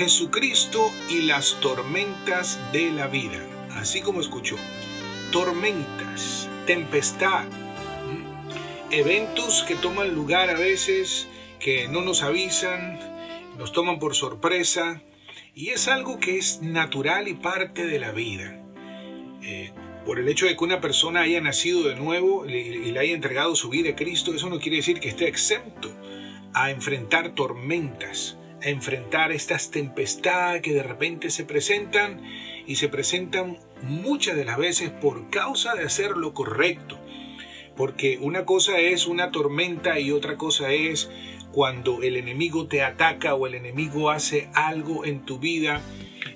Jesucristo y las tormentas de la vida. Así como escuchó, tormentas, tempestad, eventos que toman lugar a veces, que no nos avisan, nos toman por sorpresa, y es algo que es natural y parte de la vida. Por el hecho de que una persona haya nacido de nuevo y le haya entregado su vida a Cristo, eso no quiere decir que esté exento a enfrentar tormentas, a enfrentar estas tempestades que de repente se presentan, y se presentan muchas de las veces por causa de hacer lo correcto. Porque una cosa es una tormenta y otra cosa es cuando el enemigo te ataca o el enemigo hace algo en tu vida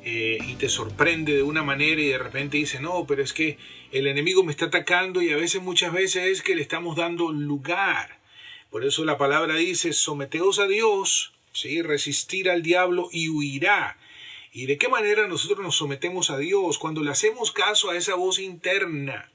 y te sorprende de una manera y de repente dice, no, pero es que el enemigo me está atacando, y a veces, muchas veces es que le estamos dando lugar. Por eso la palabra dice, someteos a Dios, ¿sí? Resistir al diablo y huirá. ¿Y de qué manera nosotros nos sometemos a Dios? Cuando le hacemos caso a esa voz interna,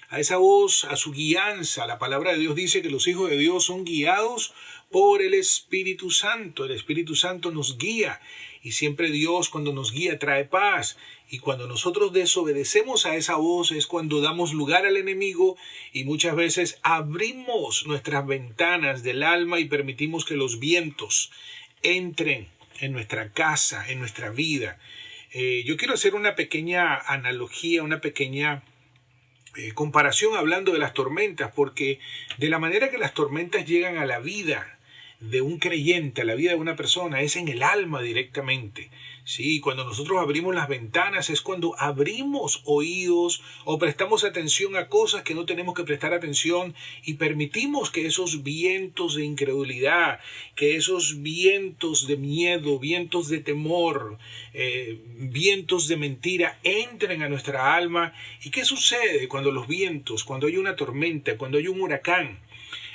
a esa voz, a su guianza. La palabra de Dios dice que los hijos de Dios son guiados por el Espíritu Santo. El Espíritu Santo nos guía, y siempre Dios, cuando nos guía, trae paz. Y cuando nosotros desobedecemos a esa voz es cuando damos lugar al enemigo, y muchas veces abrimos nuestras ventanas del alma y permitimos que los vientos entren en nuestra casa, en nuestra vida. Yo quiero hacer una pequeña analogía, una pequeña comparación hablando de las tormentas, porque de la manera que las tormentas llegan a la vida de un creyente, a la vida de una persona, es en el alma directamente. Sí, cuando nosotros abrimos las ventanas es cuando abrimos oídos o prestamos atención a cosas que no tenemos que prestar atención, y permitimos que esos vientos de incredulidad, que esos vientos de miedo, vientos de temor, vientos de mentira entren a nuestra alma. ¿Y qué sucede cuando los vientos, cuando hay una tormenta, cuando hay un huracán?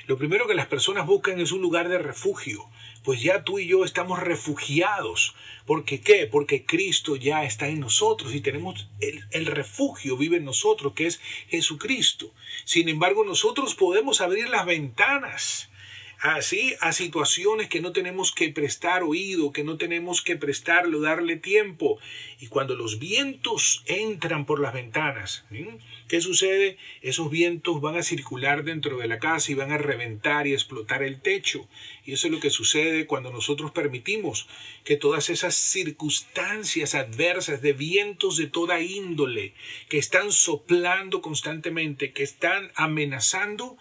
Lo primero que las personas buscan es un lugar de refugio. Pues ya tú y yo estamos refugiados. ¿Por qué qué? Porque Cristo ya está en nosotros y tenemos el refugio, vive en nosotros, que es Jesucristo. Sin embargo, nosotros podemos abrir las ventanas así a situaciones que no tenemos que prestar oído, que no tenemos que prestarlo, darle tiempo. Y cuando los vientos entran por las ventanas, ¿qué sucede? Esos vientos van a circular dentro de la casa y van a reventar y explotar el techo. Y eso es lo que sucede cuando nosotros permitimos que todas esas circunstancias adversas de vientos de toda índole que están soplando constantemente, que están amenazando,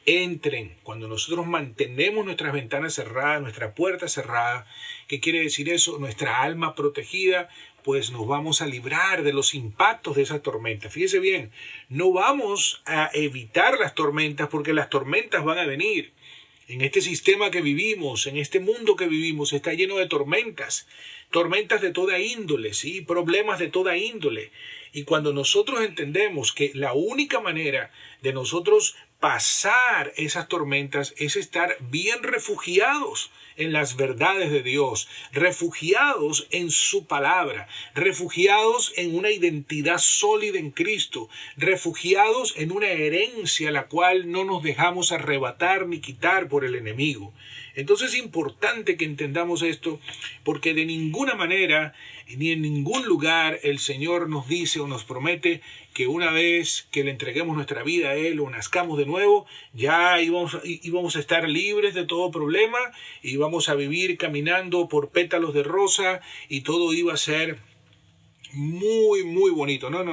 entren. Cuando nosotros mantenemos nuestras ventanas cerradas, nuestra puerta cerrada, ¿qué quiere decir eso? Nuestra alma protegida, pues nos vamos a librar de los impactos de esa tormenta. Fíjese bien, no vamos a evitar las tormentas, porque las tormentas van a venir. En este sistema que vivimos, en este mundo que vivimos, está lleno de tormentas. Tormentas de toda índole, ¿sí? Problemas de toda índole. Y cuando nosotros entendemos que la única manera de nosotros pasar esas tormentas es estar bien refugiados en las verdades de Dios, refugiados en su palabra, refugiados en una identidad sólida en Cristo, refugiados en una herencia la cual no nos dejamos arrebatar ni quitar por el enemigo. Entonces es importante que entendamos esto, porque de ninguna manera ni en ningún lugar el Señor nos dice o nos promete que una vez que le entreguemos nuestra vida a Él o nazcamos de nuevo, ya íbamos a estar libres de todo problema y vamos a vivir caminando por pétalos de rosa y todo iba a ser muy, muy bonito. No.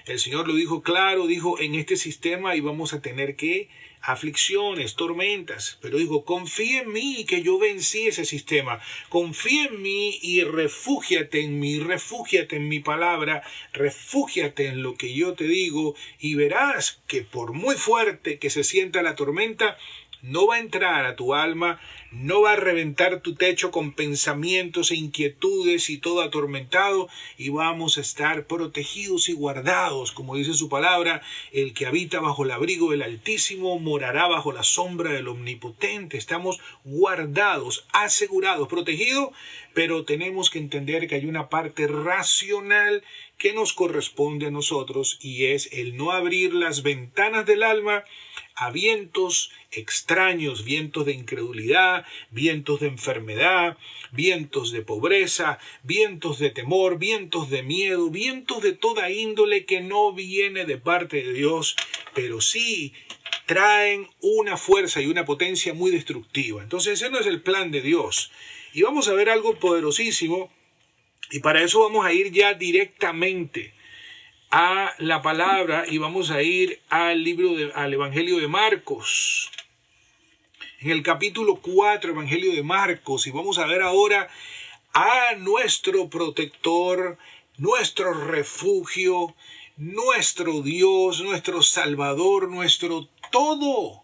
El Señor lo dijo claro, dijo, en este sistema íbamos a tener que aflicciones, tormentas, pero dijo, confía en mí que yo vencí ese sistema, confía en mí y refúgiate en mí, refúgiate en mi palabra, refúgiate en lo que yo te digo, y verás que por muy fuerte que se sienta la tormenta, no va a entrar a tu alma, no va a reventar tu techo con pensamientos e inquietudes y todo atormentado, y vamos a estar protegidos y guardados, como dice su palabra, el que habita bajo el abrigo del Altísimo morará bajo la sombra del Omnipotente. Estamos guardados, asegurados, protegidos, pero tenemos que entender que hay una parte racional que nos corresponde a nosotros, y es el no abrir las ventanas del alma a vientos extraños, vientos de incredulidad, vientos de enfermedad, vientos de pobreza, vientos de temor, vientos de miedo, vientos de toda índole que no viene de parte de Dios, pero sí traen una fuerza y una potencia muy destructiva. Entonces ese no es el plan de Dios. Y vamos a ver algo poderosísimo, y para eso vamos a ir ya directamente a la palabra y vamos a ir al Evangelio de Marcos. En el capítulo 4, Evangelio de Marcos, y vamos a ver ahora a nuestro protector, nuestro refugio, nuestro Dios, nuestro Salvador, nuestro todo,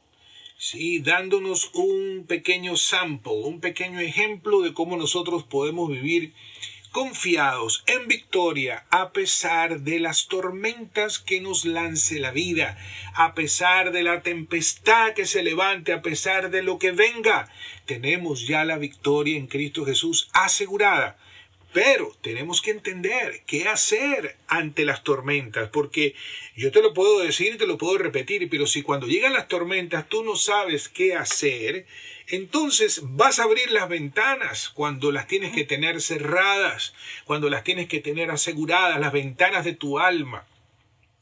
sí, dándonos un pequeño sample, un pequeño ejemplo de cómo nosotros podemos vivir confiados en victoria a pesar de las tormentas que nos lance la vida, a pesar de la tempestad que se levante, a pesar de lo que venga. Tenemos ya la victoria en Cristo Jesús asegurada. Pero tenemos que entender qué hacer ante las tormentas, porque yo te lo puedo decir y te lo puedo repetir, pero si cuando llegan las tormentas tú no sabes qué hacer, entonces vas a abrir las ventanas cuando las tienes que tener cerradas, cuando las tienes que tener aseguradas, las ventanas de tu alma.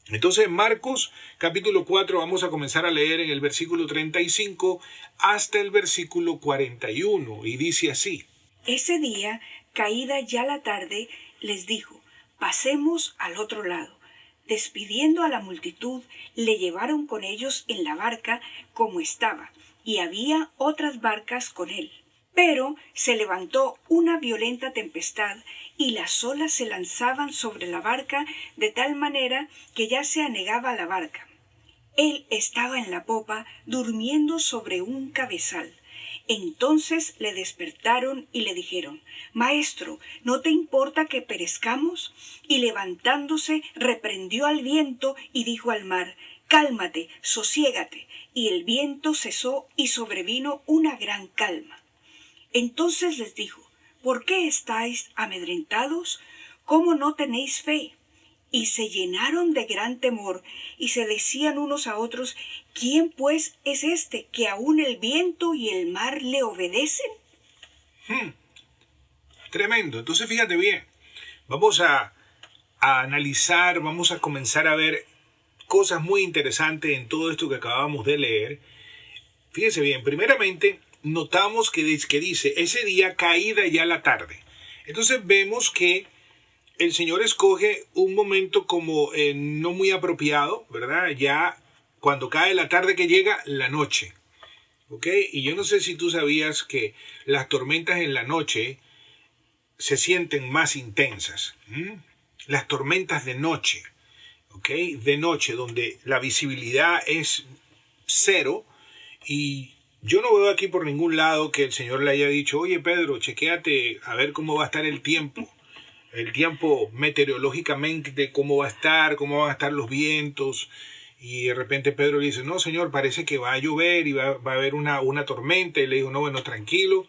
Entonces Marcos capítulo 4 vamos a comenzar a leer en el versículo 35 hasta el versículo 41 y dice así. Ese día, caída ya la tarde, les dijo: pasemos al otro lado. Despidiendo a la multitud, le llevaron con ellos en la barca como estaba, y había otras barcas con él. Pero se levantó una violenta tempestad, y las olas se lanzaban sobre la barca de tal manera que ya se anegaba la barca. Él estaba en la popa, durmiendo sobre un cabezal. Entonces le despertaron y le dijeron: Maestro, ¿no te importa que perezcamos? Y levantándose, reprendió al viento y dijo al mar: Cálmate, sosiégate. Y el viento cesó y sobrevino una gran calma. Entonces les dijo: ¿por qué estáis amedrentados? ¿Cómo no tenéis fe? Y se llenaron de gran temor, y se decían unos a otros: ¿quién pues es este que aun el viento y el mar le obedecen? Tremendo. Entonces fíjate bien, vamos a analizar, vamos a comenzar a ver cosas muy interesantes en todo esto que acabamos de leer. Fíjense bien, primeramente notamos que dice, ese día caída ya la tarde. Entonces vemos que el Señor escoge un momento como no muy apropiado, ¿verdad? Ya cuando cae la tarde que llega la noche, ¿ok? Y yo no sé si tú sabías que las tormentas en la noche se sienten más intensas. Las tormentas de noche, ¿ok? De noche, donde la visibilidad es cero y yo no veo aquí por ningún lado que el Señor le haya dicho: oye Pedro, chequéate a ver cómo va a estar el tiempo meteorológicamente, cómo va a estar los vientos. Y de repente Pedro le dice: no, Señor, parece que va a llover y va a haber una tormenta. Y le digo: no, bueno, tranquilo,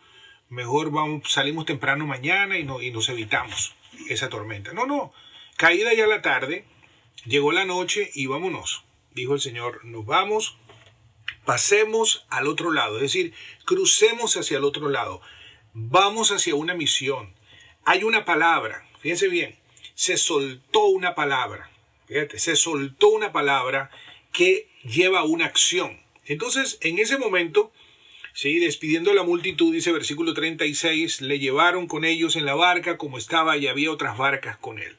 mejor salimos temprano mañana y nos evitamos esa tormenta. No, caída ya la tarde, llegó la noche y vámonos. Dijo el Señor: nos vamos, pasemos al otro lado, es decir, crucemos hacia el otro lado, vamos hacia una misión. Hay una palabra, fíjense bien, se soltó una palabra, fíjate, se soltó una palabra que lleva a una acción. Entonces, en ese momento, sí, despidiendo a la multitud, dice versículo 36, le llevaron con ellos en la barca como estaba y había otras barcas con él.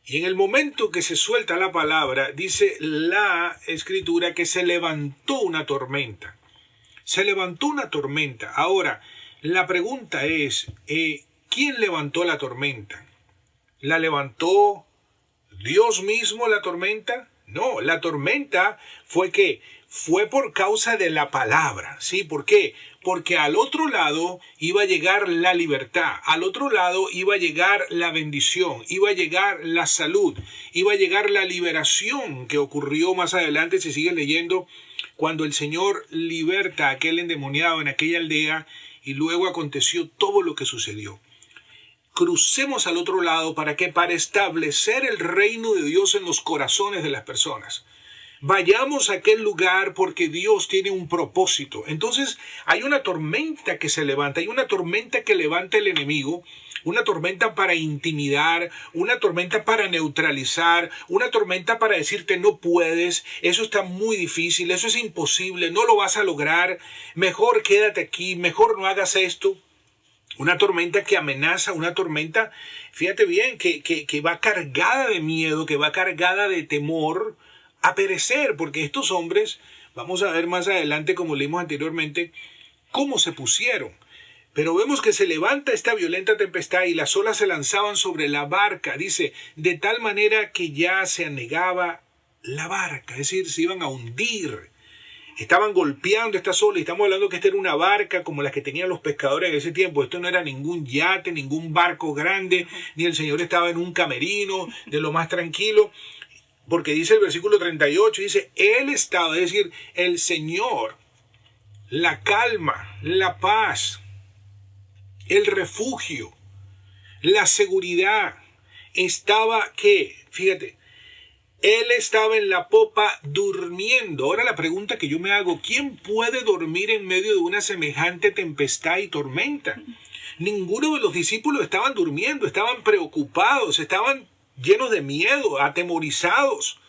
Y en el momento que se suelta la palabra, dice la escritura que se levantó una tormenta. Se levantó una tormenta. Ahora, la pregunta es, ¿quién levantó la tormenta? ¿La levantó Dios mismo la tormenta? No, la tormenta fue por causa de la palabra. ¿Sí? ¿Por qué? Porque al otro lado iba a llegar la libertad, al otro lado iba a llegar la bendición, iba a llegar la salud, iba a llegar la liberación que ocurrió más adelante, si sigues leyendo, cuando el Señor liberta a aquel endemoniado en aquella aldea y luego aconteció todo lo que sucedió. Crucemos al otro lado, ¿para qué? Para establecer el reino de Dios en los corazones de las personas. Vayamos a aquel lugar porque Dios tiene un propósito. Entonces hay una tormenta que se levanta, hay una tormenta que levanta el enemigo, una tormenta para intimidar, una tormenta para neutralizar, una tormenta para decirte no puedes, eso está muy difícil, eso es imposible, no lo vas a lograr, mejor quédate aquí, mejor no hagas esto. Una tormenta que amenaza, una tormenta, fíjate bien, que va cargada de miedo, que va cargada de temor a perecer, porque estos hombres, vamos a ver más adelante, como leímos anteriormente, cómo se pusieron. Pero vemos que se levanta esta violenta tempestad y las olas se lanzaban sobre la barca, dice, de tal manera que ya se anegaba la barca, es decir, se iban a hundir. Estaban golpeando estas olas, y estamos hablando que esta era una barca como las que tenían los pescadores en ese tiempo. Esto no era ningún yate, ningún barco grande, ni el Señor estaba en un camerino de lo más tranquilo. Porque dice el versículo 38, dice, Él estaba, es decir, el Señor, la calma, la paz, el refugio, la seguridad, estaba, ¿qué? Fíjate, Él estaba en la popa durmiendo. Ahora la pregunta que yo me hago, ¿quién puede dormir en medio de una semejante tempestad y tormenta? Ninguno de los discípulos estaban durmiendo, estaban preocupados, estaban llenos de miedo, atemorizados,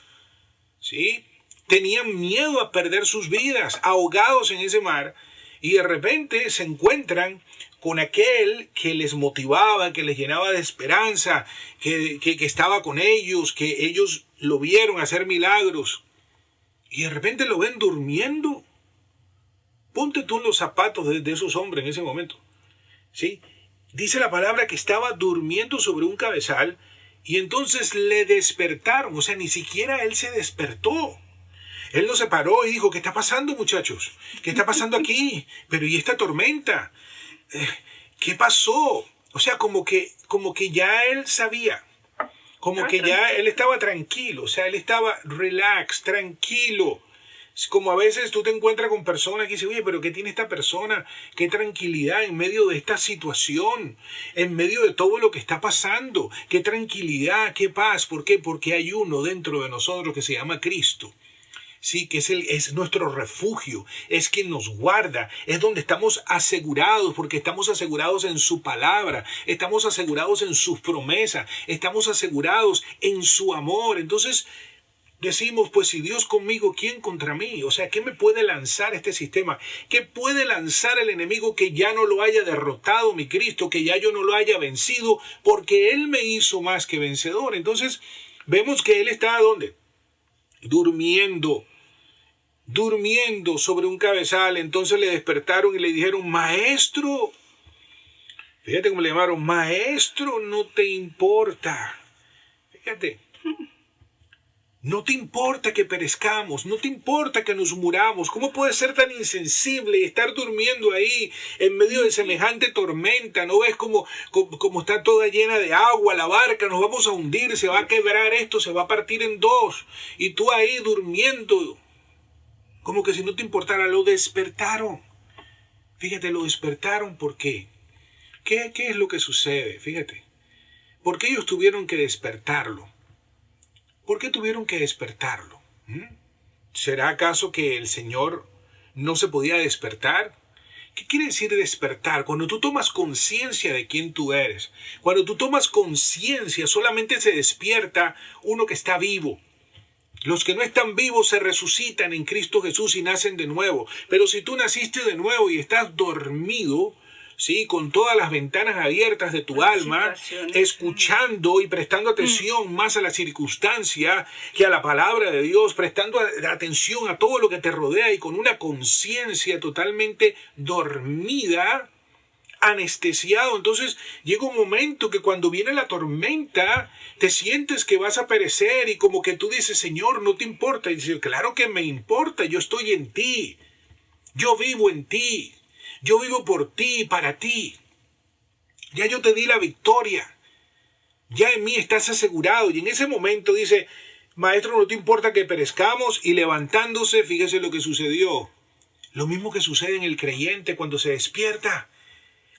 ¿sí? Tenían miedo a perder sus vidas, ahogados en ese mar, y de repente se encuentran con aquel que les motivaba, que les llenaba de esperanza, que estaba con ellos, que ellos lo vieron hacer milagros, y de repente lo ven durmiendo. Ponte tú en los zapatos de esos hombres en ese momento, ¿sí? Dice la palabra que estaba durmiendo sobre un cabezal, y entonces le despertaron, o sea, ni siquiera él se despertó. Él no se paró y dijo, ¿qué está pasando, muchachos? ¿Qué está pasando aquí? Pero ¿y esta tormenta? ¿Qué pasó? O sea, como que ya él sabía, como que ya él estaba tranquilo, o sea, él estaba relax, tranquilo. Como a veces tú te encuentras con personas que dicen, oye, pero ¿qué tiene esta persona? ¿Qué tranquilidad en medio de esta situación? En medio de todo lo que está pasando. ¿Qué tranquilidad? ¿Qué paz? ¿Por qué? Porque hay uno dentro de nosotros que se llama Cristo. Sí, que es nuestro refugio, es quien nos guarda, es donde estamos asegurados, porque estamos asegurados en su palabra, estamos asegurados en sus promesas, estamos asegurados en su amor. Entonces decimos, pues si Dios conmigo, ¿quién contra mí? O sea, ¿qué me puede lanzar este sistema? ¿Qué puede lanzar el enemigo que ya no lo haya derrotado mi Cristo, que ya yo no lo haya vencido, porque Él me hizo más que vencedor? Entonces vemos que Él está ¿dónde? Durmiendo sobre un cabezal. Entonces le despertaron y le dijeron, maestro, fíjate cómo le llamaron, maestro, no te importa. Fíjate, no te importa que perezcamos, no te importa que nos muramos. ¿Cómo puedes ser tan insensible y estar durmiendo ahí en medio de semejante tormenta? ¿No ves cómo está toda llena de agua la barca? Nos vamos a hundir, se va a quebrar esto, se va a partir en dos. Y tú ahí durmiendo, como que si no te importara. Lo despertaron. Fíjate, lo despertaron. ¿Por qué? ¿Qué es lo que sucede? Fíjate. ¿Por qué ellos tuvieron que despertarlo? ¿Por qué tuvieron que despertarlo? ¿Será acaso que el Señor no se podía despertar? ¿Qué quiere decir despertar? Cuando tú tomas conciencia de quién tú eres. Cuando tú tomas conciencia, solamente se despierta uno que está vivo. Los que no están vivos se resucitan en Cristo Jesús y nacen de nuevo. Pero si tú naciste de nuevo y estás dormido, ¿sí? Con todas las ventanas abiertas de tu alma, escuchando y prestando atención más a la circunstancia que a la palabra de Dios, prestando atención a todo lo que te rodea y con una conciencia totalmente dormida, anestesiado. Entonces llega un momento que cuando viene la tormenta te sientes que vas a perecer y como que tú dices, Señor, no te importa. Y dices, claro que me importa, yo estoy en ti, yo vivo en ti, yo vivo por ti, para ti. Ya yo te di la victoria, ya en mí estás asegurado. Y en ese momento dice, maestro, no te importa que perezcamos. Y levantándose, fíjese lo que sucedió. Lo mismo que sucede en el creyente cuando se despierta.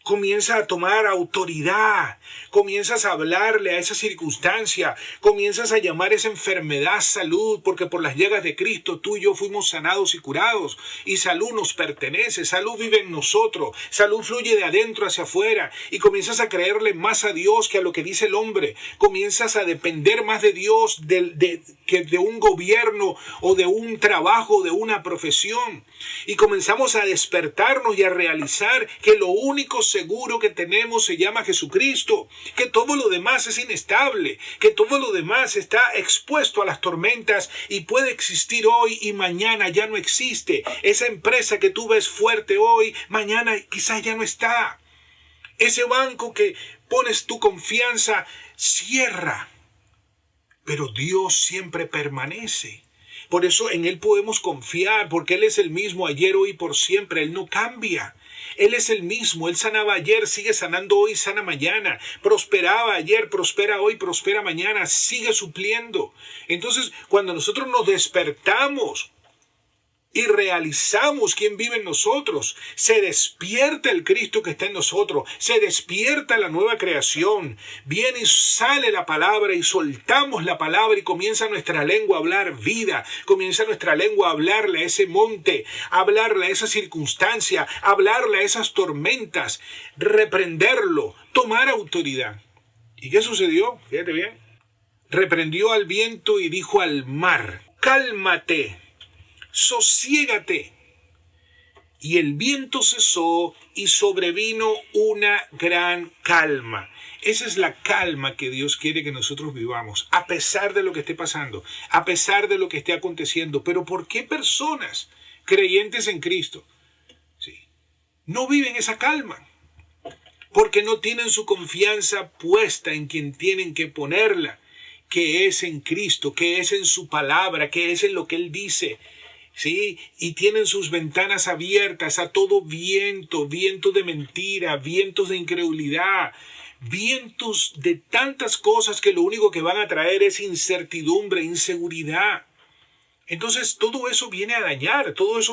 Comienza a tomar autoridad, comienzas a hablarle a esa circunstancia, comienzas a llamar esa enfermedad salud, porque por las llagas de Cristo tú y yo fuimos sanados y curados, y salud nos pertenece, salud vive en nosotros, salud fluye de adentro hacia afuera, y comienzas a creerle más a Dios que a lo que dice el hombre, comienzas a depender más de Dios que de un gobierno o de un trabajo, de una profesión, y comenzamos a despertarnos y a realizar que lo único seguro que tenemos se llama Jesucristo, que todo lo demás es inestable, que todo lo demás está expuesto a las tormentas y puede existir hoy y mañana ya no existe. Esa empresa que tú ves fuerte hoy, mañana quizás ya no está. Ese banco que pones tu confianza cierra, pero Dios siempre permanece. Por eso en Él podemos confiar, porque Él es el mismo ayer, hoy y por siempre. Él no cambia. Él es el mismo. Él sanaba ayer, sigue sanando hoy, sana mañana. Prosperaba ayer, prospera hoy, prospera mañana. Sigue supliendo. Entonces, cuando nosotros nos despertamos y realizamos quién vive en nosotros, se despierta el Cristo que está en nosotros, se despierta la nueva creación, viene y sale la palabra y soltamos la palabra y comienza nuestra lengua a hablar vida, comienza nuestra lengua a hablarle a ese monte, a hablarle a esa circunstancia, a hablarle a esas tormentas, reprenderlo, tomar autoridad. ¿Y qué sucedió? Fíjate bien. Reprendió al viento y dijo al mar, cálmate, sosiégate. Y el viento cesó y sobrevino una gran calma. Esa es la calma que Dios quiere que nosotros vivamos, a pesar de lo que esté pasando, a pesar de lo que esté aconteciendo. Pero ¿por qué personas creyentes en Cristo no viven esa calma? Porque no tienen su confianza puesta en quien tienen que ponerla, que es en Cristo, que es en su palabra, que es en lo que Él dice. ¿Sí? Y tienen sus ventanas abiertas a todo viento, vientos de mentira, vientos de incredulidad, vientos de tantas cosas que lo único que van a traer es incertidumbre, inseguridad. Entonces todo eso viene a dañar, todos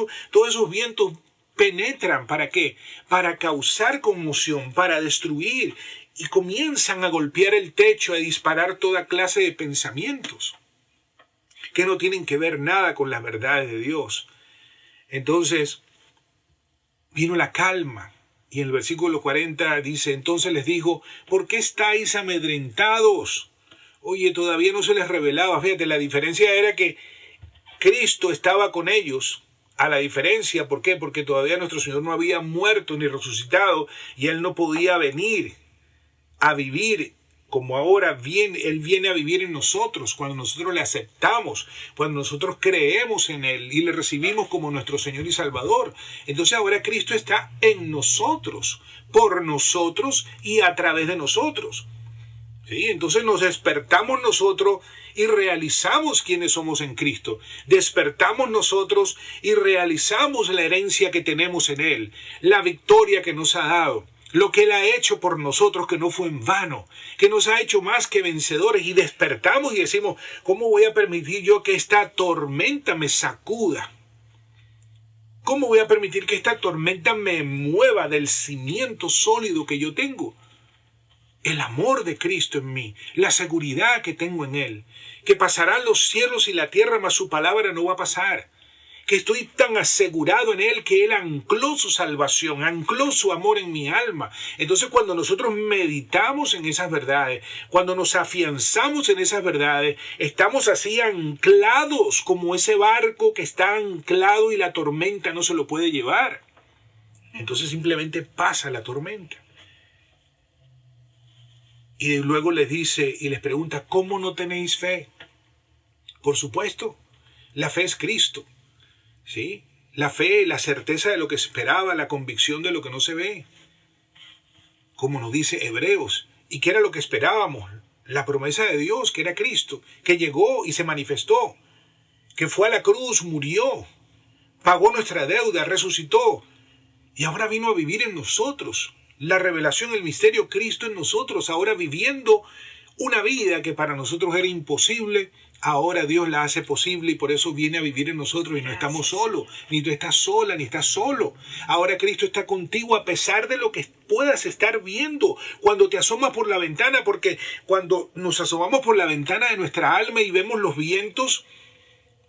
esos vientos penetran. ¿Para qué? Para causar conmoción, para destruir, y comienzan a golpear el techo, a disparar toda clase de pensamientos que no tienen que ver nada con las verdades de Dios. Entonces, vino la calma. Y en el versículo 40 dice, entonces les dijo, ¿por qué estáis amedrentados? Oye, todavía no se les revelaba. Fíjate, la diferencia era que Cristo estaba con ellos. A la diferencia, ¿por qué? Porque todavía nuestro Señor no había muerto ni resucitado y Él no podía venir a vivir como ahora Él viene a vivir en nosotros, cuando nosotros le aceptamos, cuando nosotros creemos en Él y le recibimos como nuestro Señor y Salvador. Entonces ahora Cristo está en nosotros, por nosotros y a través de nosotros. ¿Sí? Entonces nos despertamos nosotros y realizamos quienes somos en Cristo. Despertamos nosotros y realizamos la herencia que tenemos en Él, la victoria que nos ha dado. Lo que Él ha hecho por nosotros, que no fue en vano, que nos ha hecho más que vencedores, y despertamos y decimos, ¿cómo voy a permitir yo que esta tormenta me sacuda? ¿Cómo voy a permitir que esta tormenta me mueva del cimiento sólido que yo tengo? El amor de Cristo en mí, la seguridad que tengo en Él, que pasarán los cielos y la tierra, mas su palabra no va a pasar. Que estoy tan asegurado en Él que Él ancló su salvación, ancló su amor en mi alma. Entonces cuando nosotros meditamos en esas verdades, cuando nos afianzamos en esas verdades, estamos así anclados como ese barco que está anclado y la tormenta no se lo puede llevar. Entonces simplemente pasa la tormenta. Y luego les dice y les pregunta, ¿cómo no tenéis fe? Por supuesto, la fe es Cristo. ¿Sí? La fe, la certeza de lo que esperaba, la convicción de lo que no se ve. Como nos dice Hebreos. ¿Y qué era lo que esperábamos? La promesa de Dios, que era Cristo, que llegó y se manifestó, que fue a la cruz, murió, pagó nuestra deuda, resucitó y ahora vino a vivir en nosotros. La revelación, el misterio, Cristo en nosotros, ahora viviendo una vida que para nosotros era imposible, Ahora Dios la hace posible y por eso viene a vivir en nosotros y no estamos solos, ni tú estás sola, ni estás solo. Ahora Cristo está contigo a pesar de lo que puedas estar viendo cuando te asomas por la ventana, porque cuando nos asomamos por la ventana de nuestra alma y vemos los vientos,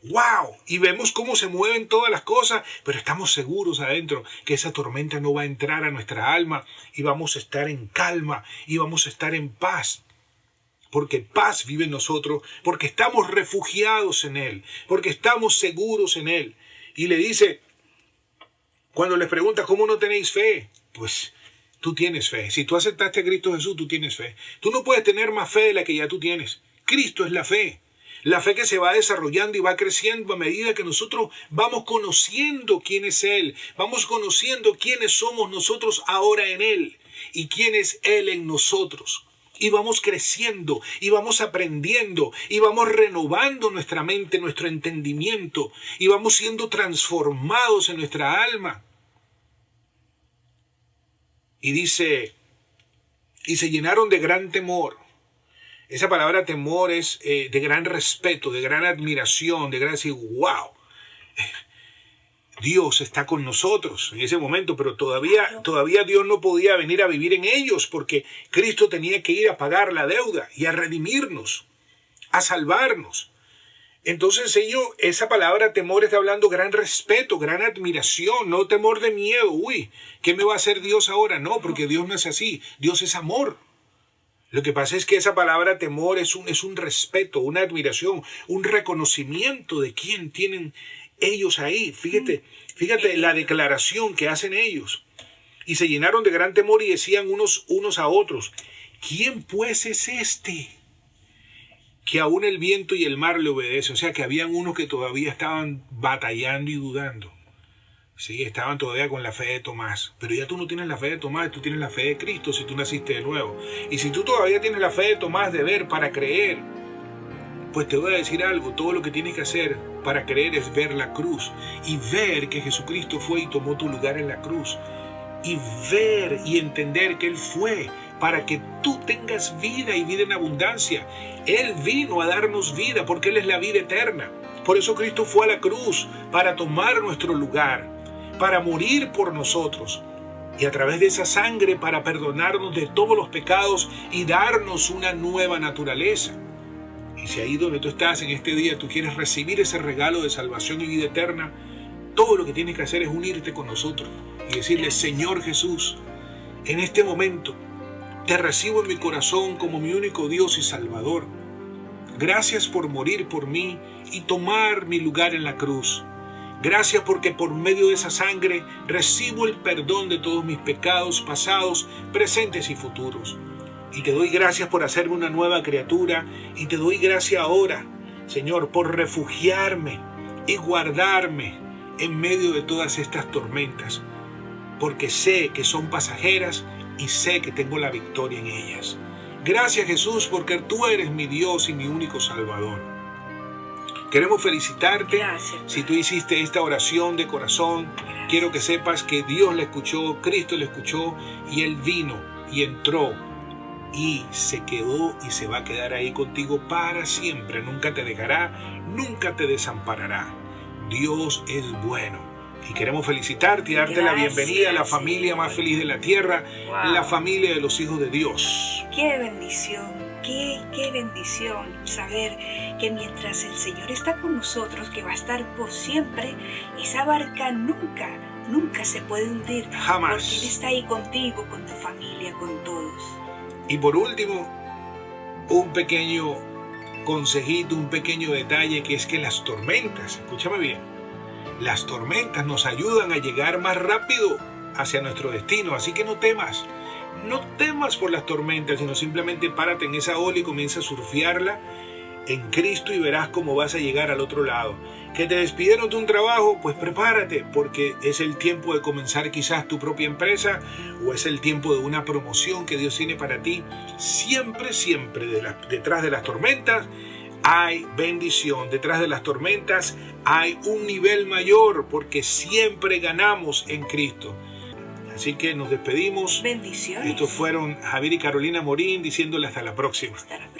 ¡wow! Y vemos cómo se mueven todas las cosas, pero estamos seguros adentro que esa tormenta no va a entrar a nuestra alma y vamos a estar en calma y vamos a estar en paz. Porque paz vive en nosotros, porque estamos refugiados en Él, porque estamos seguros en Él. Y le dice, cuando les pregunta, ¿cómo no tenéis fe? Pues tú tienes fe. Si tú aceptaste a Cristo Jesús, tú tienes fe. Tú no puedes tener más fe de la que ya tú tienes. Cristo es la fe. La fe que se va desarrollando y va creciendo a medida que nosotros vamos conociendo quién es Él. Vamos conociendo quiénes somos nosotros ahora en Él y quién es Él en nosotros. Y vamos creciendo, y vamos aprendiendo, y vamos renovando nuestra mente, nuestro entendimiento, y vamos siendo transformados en nuestra alma. Y dice, y se llenaron de gran temor. Esa palabra temor es de gran respeto, de gran admiración, de gran decir, wow. Dios está con nosotros en ese momento, pero todavía Dios no podía venir a vivir en ellos porque Cristo tenía que ir a pagar la deuda y a redimirnos, a salvarnos. Entonces esa palabra temor está hablando gran respeto, gran admiración, no temor de miedo. Uy, ¿qué me va a hacer Dios ahora? No, porque Dios no es así, Dios es amor. Lo que pasa es que esa palabra temor es un respeto, una admiración, un reconocimiento de quién tienen ellos ahí. Fíjate la declaración que hacen ellos. Y se llenaron de gran temor y decían unos a otros, ¿quién pues es este que aún el viento y el mar le obedecen? O sea que habían unos que todavía estaban batallando y dudando. Sí, estaban todavía con la fe de Tomás. Pero ya tú no tienes la fe de Tomás, tú tienes la fe de Cristo si tú naciste de nuevo. Y si tú todavía tienes la fe de Tomás de ver para creer, pues te voy a decir algo, todo lo que tienes que hacer para creer es ver la cruz y ver que Jesucristo fue y tomó tu lugar en la cruz y ver y entender que Él fue para que tú tengas vida y vida en abundancia. Él vino a darnos vida porque Él es la vida eterna. Por eso Cristo fue a la cruz para tomar nuestro lugar, para morir por nosotros y a través de esa sangre para perdonarnos de todos los pecados y darnos una nueva naturaleza. Y si ahí donde tú estás en este día tú quieres recibir ese regalo de salvación y vida eterna, todo lo que tienes que hacer es unirte con nosotros y decirle, Señor Jesús, en este momento te recibo en mi corazón como mi único Dios y Salvador. Gracias por morir por mí y tomar mi lugar en la cruz. Gracias porque por medio de esa sangre recibo el perdón de todos mis pecados pasados, presentes y futuros. Y te doy gracias por hacerme una nueva criatura y te doy gracias ahora, Señor, por refugiarme y guardarme en medio de todas estas tormentas, porque sé que son pasajeras y sé que tengo la victoria en ellas. Gracias Jesús porque tú eres mi Dios y mi único Salvador. Queremos felicitarte. Gracias. Si tú hiciste esta oración de corazón, quiero que sepas que Dios la escuchó, Cristo la escuchó y Él vino y entró y se quedó y se va a quedar ahí contigo para siempre. Nunca te dejará, nunca te desamparará. Dios es bueno. Y queremos felicitarte y darte la bienvenida a la familia más feliz de la tierra, la familia de los hijos de Dios. ¡Qué bendición! ¡Qué bendición! Saber que mientras el Señor está con nosotros, que va a estar por siempre, esa barca nunca se puede hundir. Jamás. Porque Él está ahí contigo, con tu familia, con todos. Y por último, un pequeño consejito, un pequeño detalle, que es que las tormentas, escúchame bien, las tormentas nos ayudan a llegar más rápido hacia nuestro destino. Así que no temas por las tormentas, sino simplemente párate en esa ola y comienza a surfearla en Cristo y verás cómo vas a llegar al otro lado. Que te despidieron de un trabajo, pues prepárate, porque es el tiempo de comenzar quizás tu propia empresa o es el tiempo de una promoción que Dios tiene para ti. Siempre detrás de las tormentas hay bendición. Detrás de las tormentas hay un nivel mayor, porque siempre ganamos en Cristo. Así que nos despedimos. Bendiciones. Estos fueron Javier y Carolina Morín diciéndole hasta la próxima. Hasta la próxima.